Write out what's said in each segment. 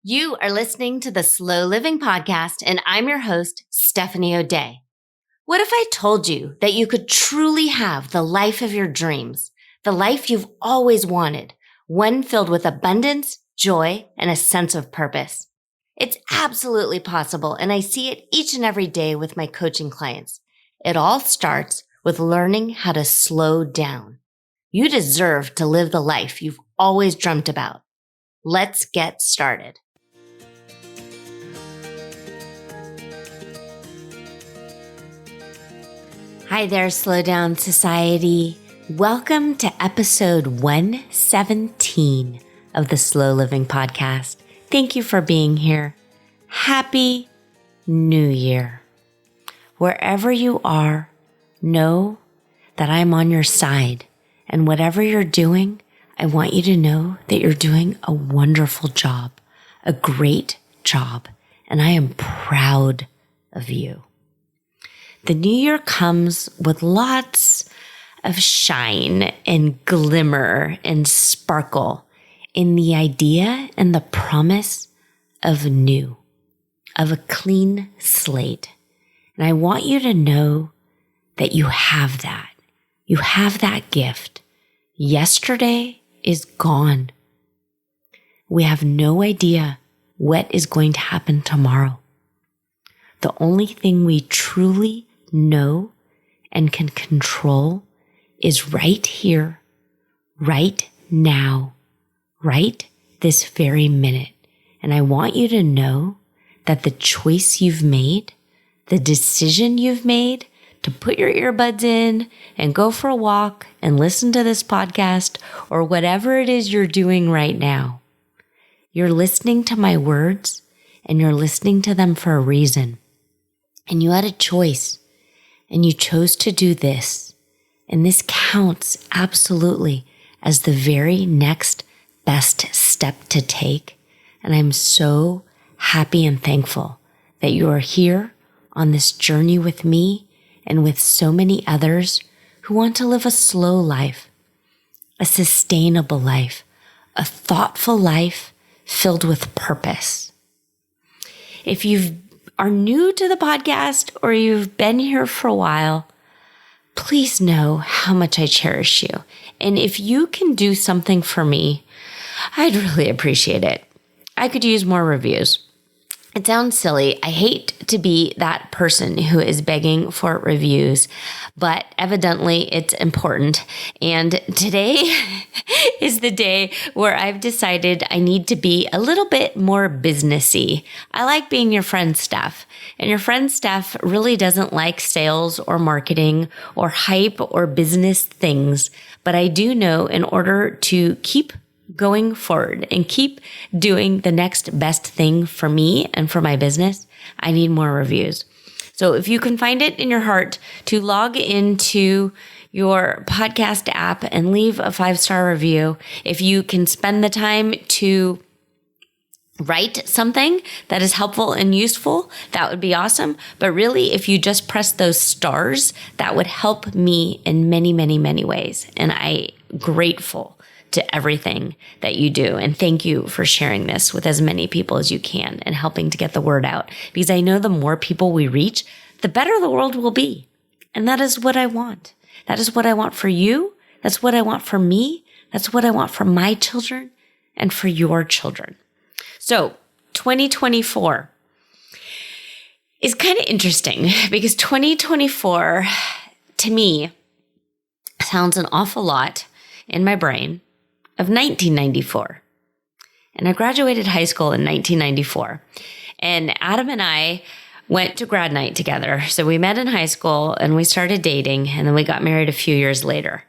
You are listening to the Slow Living Podcast, and I'm your host, Stephanie O'Day. What if I told you that you could truly have the life of your dreams, the life you've always wanted, one filled with abundance, joy, and a sense of purpose? It's absolutely possible, and I see it each and every day with my coaching clients. It all starts with learning how to slow down. You deserve to live the life you've always dreamt about. Let's get started. Hi there, Slow Down Society. Welcome to episode 117 of the Slow Living Podcast. Thank you for being here. Happy New Year. Wherever you are, know that I'm on your side. And whatever you're doing, I want you to know that you're doing a wonderful job, a great job, and I am proud of you. The new year comes with lots of shine and glimmer and sparkle in the idea and the promise of new, of a clean slate. And I want you to know that you have that. You have that gift. Yesterday is gone. We have no idea what is going to happen tomorrow. The only thing we truly know and can control is right here, right now, right this very minute. And I want you to know that the choice you've made, the decision you've made to put your earbuds in and go for a walk and listen to this podcast or whatever it is you're doing right now, you're listening to my words and you're listening to them for a reason. And you had a choice. And you chose to do this. And this counts absolutely as the very next best step to take. And I'm so happy and thankful that you are here on this journey with me and with so many others who want to live a slow life, a sustainable life, a thoughtful life filled with purpose. If you are new to the podcast or you've been here for a while, please know how much I cherish you. And if you can do something for me, I'd really appreciate it. I could use more reviews. It sounds silly. I hate to be that person who is begging for reviews, but evidently it's important. And today is the day where I've decided I need to be a little bit more businessy. I like being your friend Steph, and your friend Steph really doesn't like sales or marketing or hype or business things. But I do know in order to keep going forward and keep doing the next best thing for me and for my business, I need more reviews. So if you can find it in your heart to log into your podcast app and leave a 5-star review, if you can spend the time to write something that is helpful and useful, that would be awesome. But really, if you just press those stars, that would help me in many, many, many ways. And I'm grateful to everything that you do. And thank you for sharing this with as many people as you can and helping to get the word out. Because I know the more people we reach, the better the world will be. And that is what I want. That is what I want for you. That's what I want for me. That's what I want for my children and for your children. So 2024 is kind of interesting because 2024 to me sounds an awful lot in my brain of 1994. And I graduated high school in 1994. And Adam and I went to grad night together. So we met in high school and we started dating and then we got married a few years later.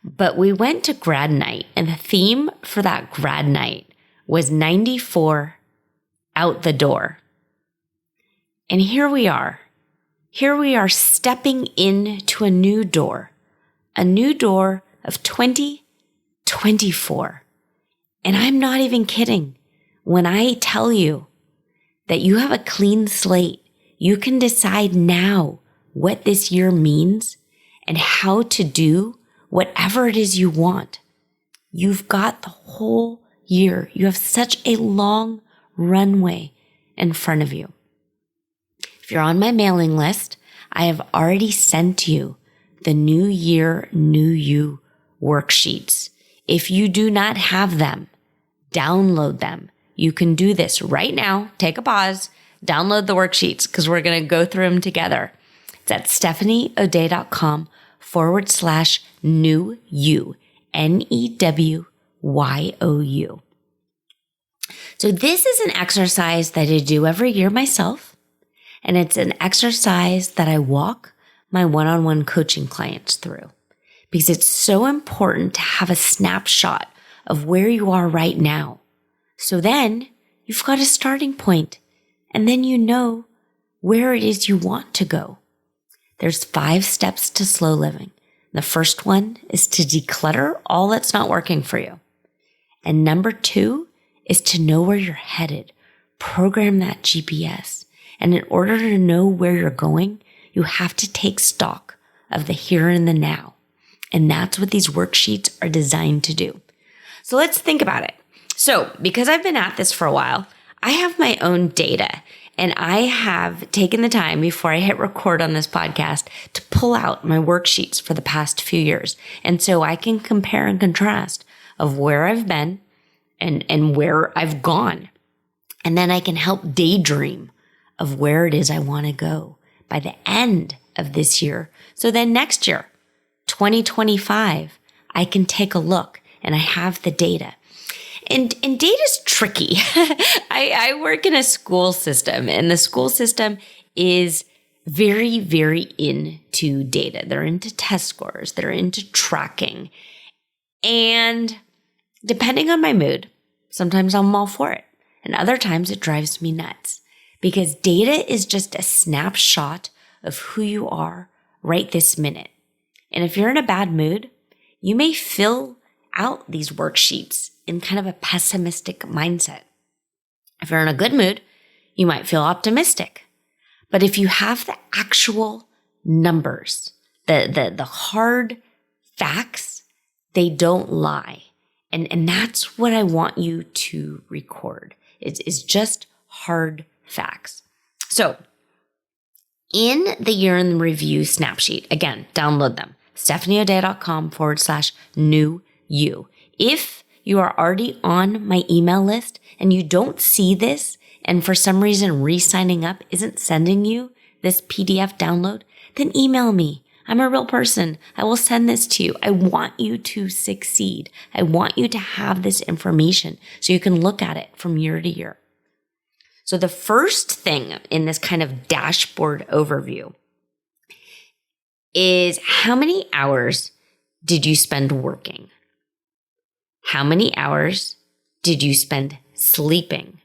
But we went to grad night and the theme for that grad night was 94 out the door. And here we are. Here we are stepping into a new door of 2024. And I'm not even kidding when I tell you that you have a clean slate. You can decide now what this year means and how to do whatever it is you want. You've got the whole year. You have such a long runway in front of you. If you're on my mailing list, I have already sent you the New Year, New You worksheets. If you do not have them, download them. You can do this right now. Take a pause, download the worksheets because we're going to go through them together. It's at stephanieodea.com/new you, NEWYOU. So this is an exercise that I do every year myself. And it's an exercise that I walk my one-on-one coaching clients through because it's so important to have a snapshot of where you are right now. So then you've got a starting point and then you know where it is you want to go. There's 5 steps to slow living. The first one is to declutter all that's not working for you. And number 2 is to know where you're headed. Program that GPS. And in order to know where you're going, you have to take stock of the here and the now. And that's what these worksheets are designed to do. So let's think about it. So because I've been at this for a while, I have my own data. And I have taken the time before I hit record on this podcast to pull out my worksheets for the past few years. And so I can compare and contrast of where I've been and where I've gone. And then I can help daydream of where it is I want to go by the end of this year. So then next year, 2025, I can take a look and I have the data. And data's tricky. I work in a school system and the school system is very, very into data. They're into test scores. They're into tracking. And depending on my mood, sometimes I'm all for it. And other times it drives me nuts. Because data is just a snapshot of who you are right this minute. And if you're in a bad mood, you may fill out these worksheets in kind of a pessimistic mindset. If you're in a good mood, you might feel optimistic. But if you have the actual numbers, the hard facts, they don't lie. And that's what I want you to record. It's just hard facts. So in the year in review snapsheet, again, download them, stephanieodea.com/new you. If you are already on my email list and you don't see this, and for some reason re-signing up isn't sending you this PDF download, then email me. I'm a real person. I will send this to you. I want you to succeed. I want you to have this information so you can look at it from year to year. So the first thing in this kind of dashboard overview is how many hours did you spend working? How many hours did you spend sleeping?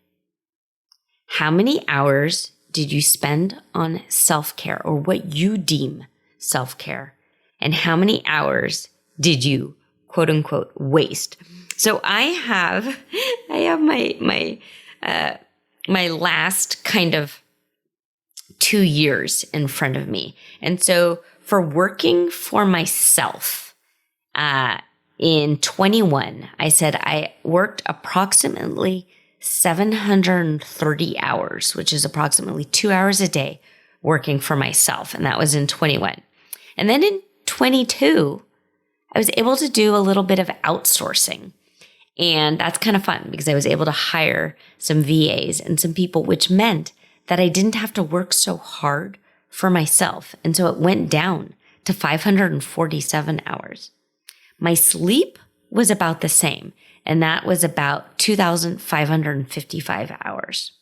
How many hours did you spend on self-care or what you deem self-care? And how many hours did you quote unquote waste? So I have my last kind of 2 years in front of me. And so for working for myself, in 21, I said I worked approximately 730 hours, which is approximately 2 hours a day working for myself. And that was in 21. And then in 22, I was able to do a little bit of outsourcing. And that's kind of fun because I was able to hire some VAs and some people, which meant that I didn't have to work so hard for myself. And so it went down to 547 hours. My sleep was about the same, and that was about 2,555 hours.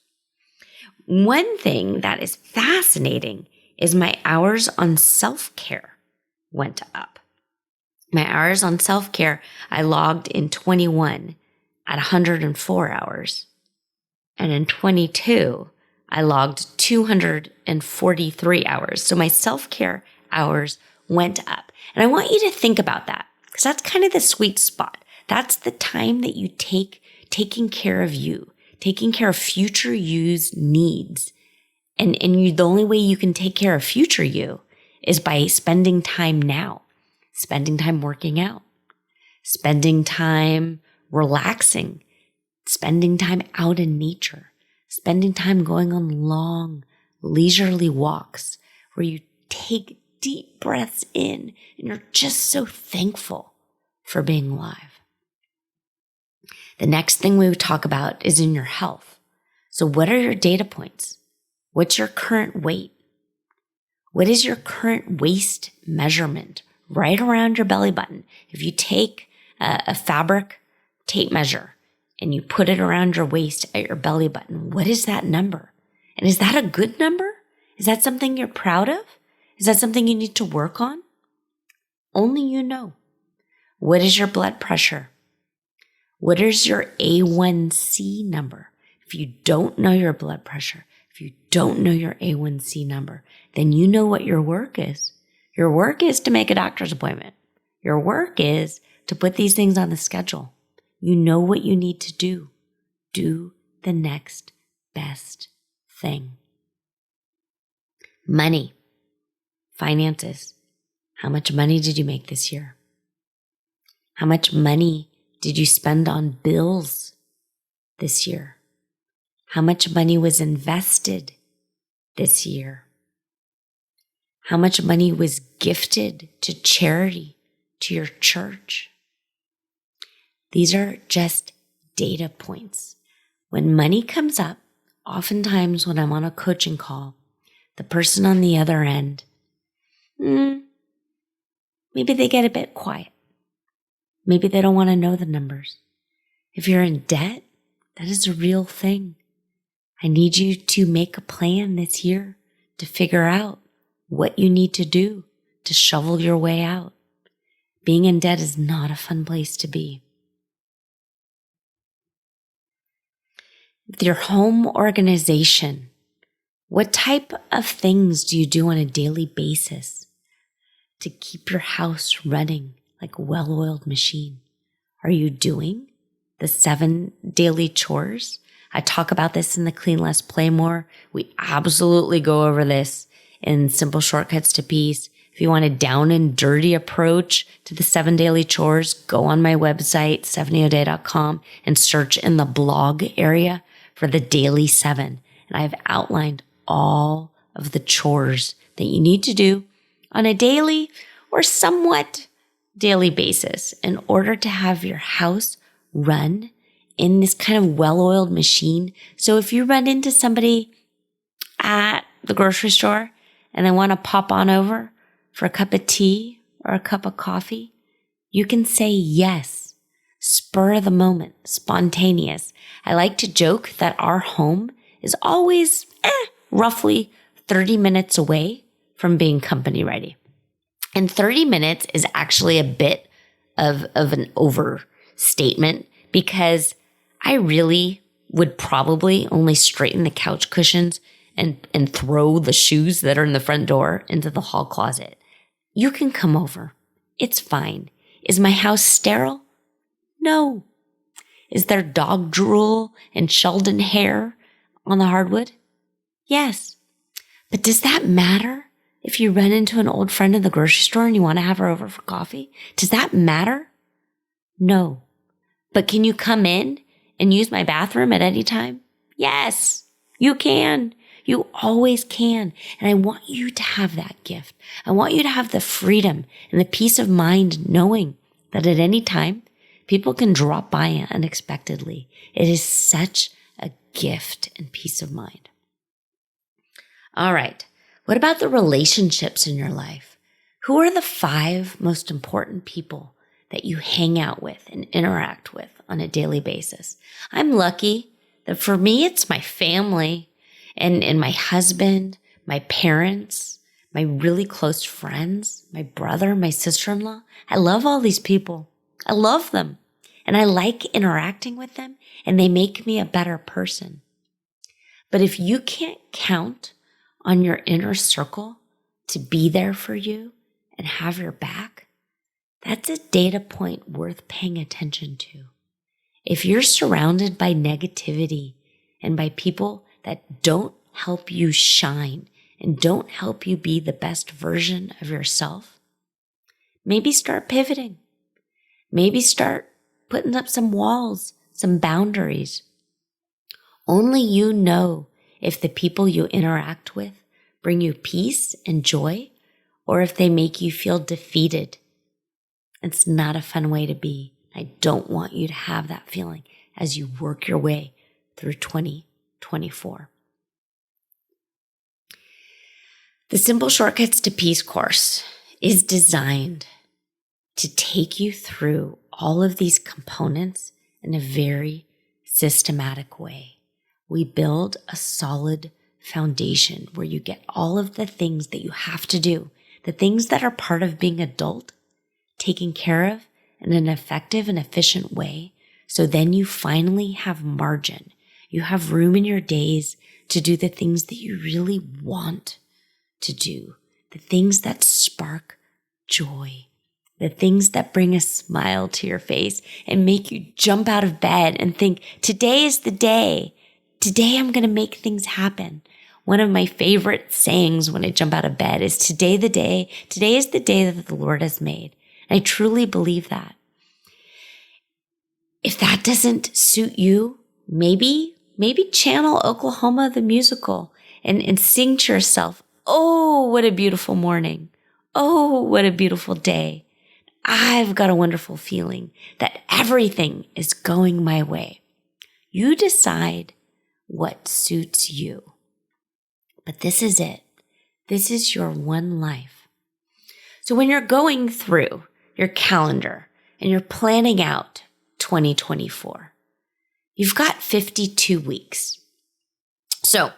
One thing that is fascinating is my hours on self-care went up. My hours on self-care, I logged in 21 at 104 hours. And in 22, I logged 243 hours. So my self-care hours went up. And I want you to think about that because that's kind of the sweet spot. That's the time that you taking care of you, taking care of future you's needs. And the only way you can take care of future you is by spending time now, spending time working out, spending time relaxing, spending time out in nature, spending time going on long, leisurely walks where you take deep breaths in and you're just so thankful for being alive. The next thing we would talk about is in your health. So what are your data points? What's your current weight? What is your current waist measurement right around your belly button? If you take a fabric tape measure and you put it around your waist at your belly button, what is that number? And is that a good number? Is that something you're proud of? Is that something you need to work on? Only you know. What is your blood pressure? What is your A1C number? If you don't know your blood pressure, if you don't know your A1C number, then you know what your work is. Your work is to make a doctor's appointment. Your work is to put these things on the schedule. You know what you need to do. Do the next best thing. Money, finances. How much money did you make this year? How much money did you spend on bills this year? How much money was invested this year? How much money was gifted to charity, to your church? These are just data points. When money comes up, oftentimes when I'm on a coaching call, the person on the other end, maybe they get a bit quiet. Maybe they don't want to know the numbers. If you're in debt, that is a real thing. I need you to make a plan this year to figure out what you need to do to shovel your way out. Being in debt is not a fun place to be. With your home organization, what type of things do you do on a daily basis to keep your house running like a well-oiled machine? Are you doing the 7 daily chores? I talk about this in the Clean Less, Play More. We absolutely go over this in Simple Shortcuts to Peace. If you want a down and dirty approach to the 7 daily chores, go on my website, stephanieoday.com, and search in the blog area for the daily 7. And I've outlined all of the chores that you need to do on a daily or somewhat daily basis in order to have your house run in this kind of well-oiled machine. So if you run into somebody at the grocery store and they want to pop on over for a cup of tea or a cup of coffee, you can say yes. Spur of the moment, spontaneous. I like to joke that our home is always roughly 30 minutes away from being company ready. And 30 minutes is actually a bit of an overstatement because I really would probably only straighten the couch cushions and throw the shoes that are in the front door into the hall closet. You can come over. It's fine. Is my house sterile? No. Is there dog drool and Sheldon hair on the hardwood? Yes. But does that matter if you run into an old friend in the grocery store and you want to have her over for coffee? Does that matter? No. But can you come in and use my bathroom at any time? Yes, you can. You always can. And I want you to have that gift. I want you to have the freedom and the peace of mind knowing that at any time, people can drop by unexpectedly. It is such a gift and peace of mind. All right. What about the relationships in your life? Who are the 5 most important people that you hang out with and interact with on a daily basis? I'm lucky that for me, it's my family and my husband, my parents, my really close friends, my brother, my sister-in-law. I love all these people. I love them and I like interacting with them and they make me a better person. But if you can't count on your inner circle to be there for you and have your back, that's a data point worth paying attention to. If you're surrounded by negativity and by people that don't help you shine and don't help you be the best version of yourself, maybe start pivoting. Maybe start putting up some walls, some boundaries. Only you know if the people you interact with bring you peace and joy, or if they make you feel defeated. It's not a fun way to be. I don't want you to have that feeling as you work your way through 2024. The Simple Shortcuts to Peace course is designed to take you through all of these components in a very systematic way. We build a solid foundation where you get all of the things that you have to do, the things that are part of being adult, taken care of in an effective and efficient way. So then you finally have margin. You have room in your days to do the things that you really want to do, the things that spark joy, the things that bring a smile to your face and make you jump out of bed and think, today is the day. Today I'm going to make things happen. One of my favorite sayings when I jump out of bed is today is the day that the Lord has made. And I truly believe that. If that doesn't suit you, maybe channel Oklahoma the musical and sing to yourself, oh, what a beautiful morning. Oh, what a beautiful day. I've got a wonderful feeling that everything is going my way. You decide what suits you. But this is it. This is your one life. So when you're going through your calendar and you're planning out 2024, you've got 52 weeks. So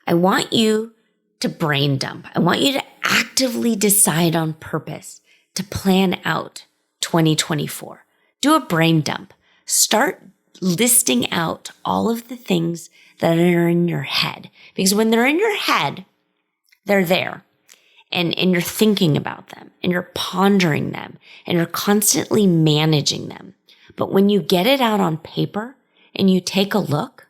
I want you to brain dump. I want you to actively decide on purpose to plan out 2024. Do a brain dump. Start listing out all of the things that are in your head. Because when they're in your head, they're there. And you're thinking about them and you're pondering them and you're constantly managing them. But when you get it out on paper and you take a look,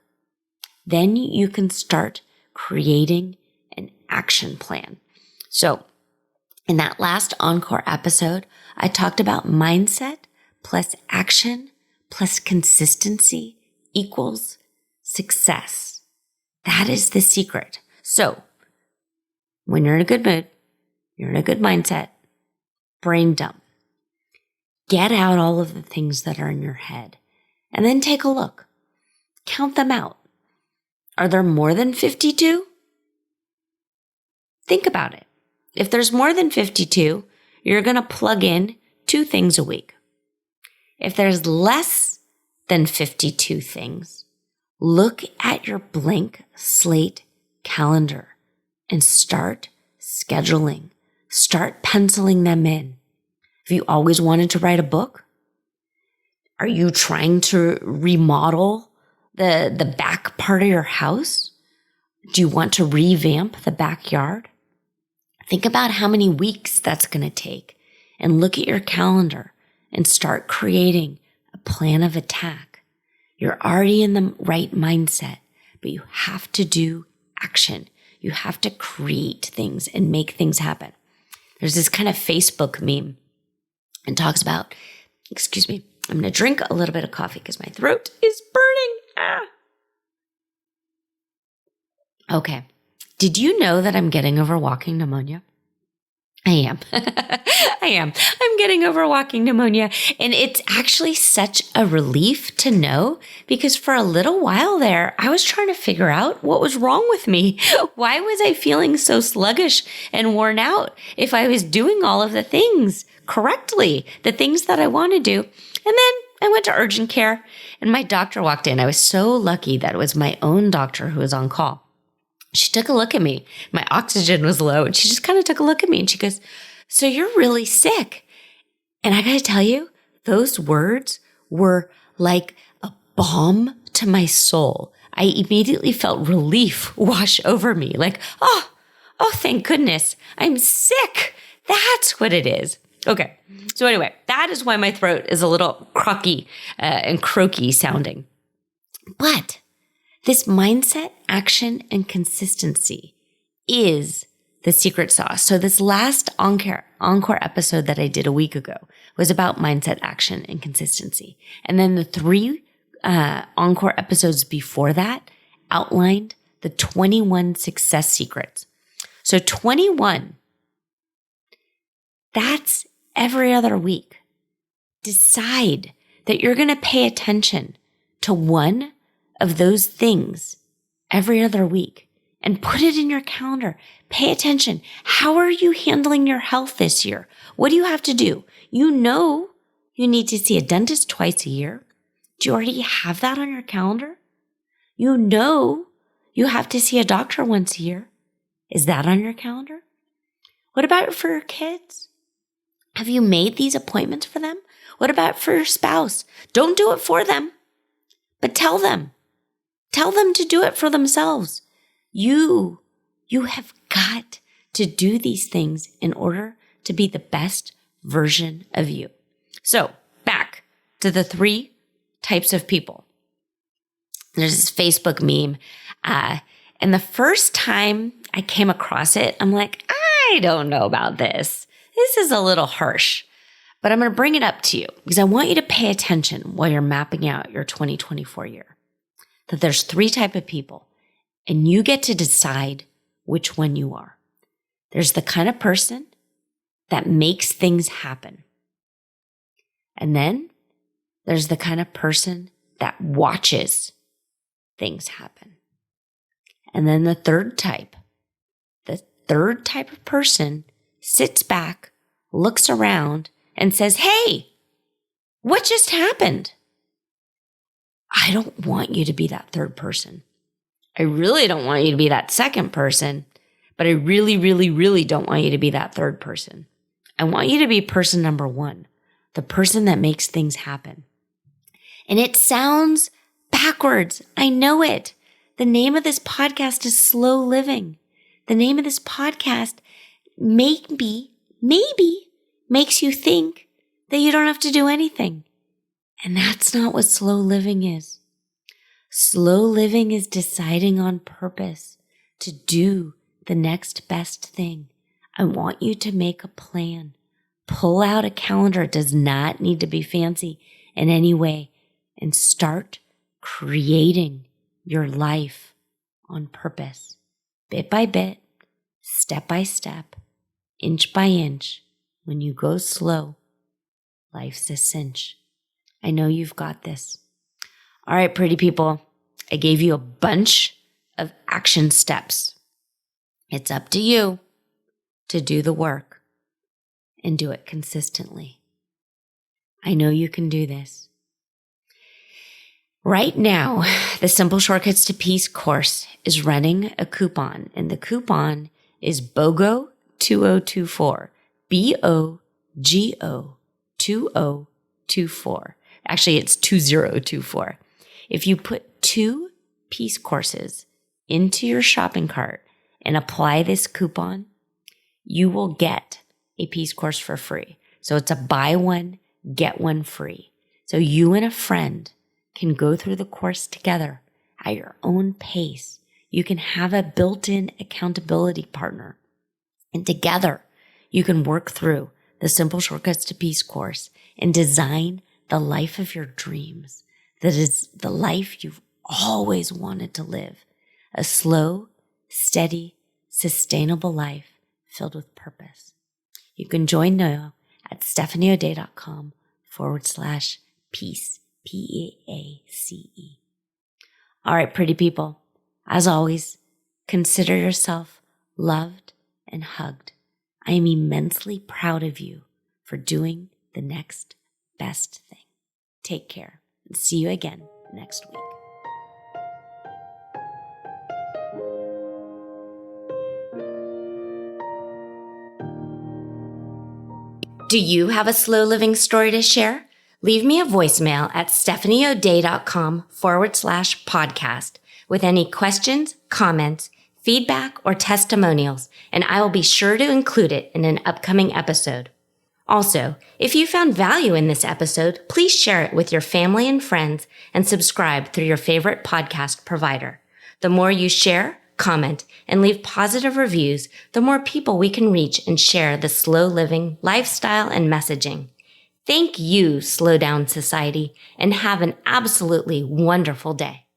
then you can start creating an action plan. So in that last Encore episode, I talked about mindset plus action plus consistency equals success. That is the secret. So when you're in a good mood, you're in a good mindset, brain dump. Get out all of the things that are in your head and then take a look. Count them out. Are there more than 52? Think about it. If there's more than 52, you're going to plug in 2 things a week. If there's less than 52 things, look at your blank slate calendar and start scheduling. Start penciling them in. Have you always wanted to write a book? Are you trying to remodel the back part of your house? Do you want to revamp the backyard? Think about how many weeks that's going to take and look at your calendar and start creating a plan of attack. You're already in the right mindset, but you have to do action. You have to create things and make things happen. There's this kind of Facebook meme and talks about, I'm going to drink a little bit of coffee because my throat is burning. Okay. Did you know that I'm getting over walking pneumonia? I am. I'm getting over walking pneumonia. And it's actually such a relief to know because for a little while there, I was trying to figure out what was wrong with me. Why was I feeling so sluggish and worn out if I was doing all of the things correctly, the things that I want to do? And then I went to urgent care and my doctor walked in. I was so lucky that it was my own doctor who was on call. She took a look at me. My oxygen was low and she just kind of took a look at me and she goes, "So you're really sick." And I got to tell you, those words were like a balm to my soul. I immediately felt relief wash over me. Like, oh, thank goodness. I'm sick. That's what it is. Okay. So anyway, that is why my throat is a little croaky and croaky sounding. But this mindset, action, and consistency is the secret sauce. So this last Encore episode that I did a week ago was about mindset, action, and consistency. And then the 3 Encore episodes before that outlined the 21 success secrets. So 21, that's every other week. Decide that you're going to pay attention to one of those things every other week and put it in your calendar. Pay attention. How are you handling your health this year? What do you have to do? You know you need to see a dentist twice a year. Do you already have that on your calendar? You know you have to see a doctor once a year. Is that on your calendar? What about for your kids? Have you made these appointments for them? What about for your spouse? Don't do it for them, but tell them. Tell them to do it for themselves. You have got to do these things in order to be the best version of you. So back to the 3 types of people. There's this Facebook meme. And the first time I came across it, I'm like, I don't know about this. This is a little harsh, but I'm going to bring it up to you because I want you to pay attention while you're mapping out your 2024 year. That there's 3 types of people and you get to decide which one you are. There's the kind of person that makes things happen. And then there's the kind of person that watches things happen. And then the third type of person sits back, looks around, and says, hey, what just happened? I don't want you to be that third person. I really don't want you to be that second person, but I really, really, really don't want you to be that third person. I want you to be person number 1, the person that makes things happen. And it sounds backwards. I know it. The name of this podcast is Slow Living. The name of this podcast maybe makes you think that you don't have to do anything. And that's not what slow living is. Slow living is deciding on purpose to do the next best thing. I want you to make a plan. Pull out a calendar. It does not need to be fancy in any way. And start creating your life on purpose. Bit by bit, step by step, inch by inch. When you go slow, life's a cinch. I know you've got this. All right, pretty people, I gave you a bunch of action steps. It's up to you to do the work and do it consistently. I know you can do this. Right now, the Simple Shortcuts to Peace course is running a coupon, and the coupon is BOGO 2024. BOGO 2024. Actually, it's 2024. If you put 2 peace courses into your shopping cart and apply this coupon, you will get a peace course for free. So it's a buy one, get one free. So you and a friend can go through the course together at your own pace. You can have a built-in accountability partner. And together, you can work through the Simple Shortcuts to Peace course and design the life of your dreams. That is the life you've always wanted to live. A slow, steady, sustainable life filled with purpose. You can join now at stephanieodea.com/peace. PEACE. All right, pretty people. As always, consider yourself loved and hugged. I am immensely proud of you for doing the next best thing. Take care and see you again next week. Do you have a slow living story to share? Leave me a voicemail at stephanieodea.com/podcast with any questions, comments, feedback, or testimonials, and I will be sure to include it in an upcoming episode. Also, if you found value in this episode, please share it with your family and friends and subscribe through your favorite podcast provider. The more you share, comment, and leave positive reviews, the more people we can reach and share the slow living lifestyle and messaging. Thank you, Slow Down Society, and have an absolutely wonderful day.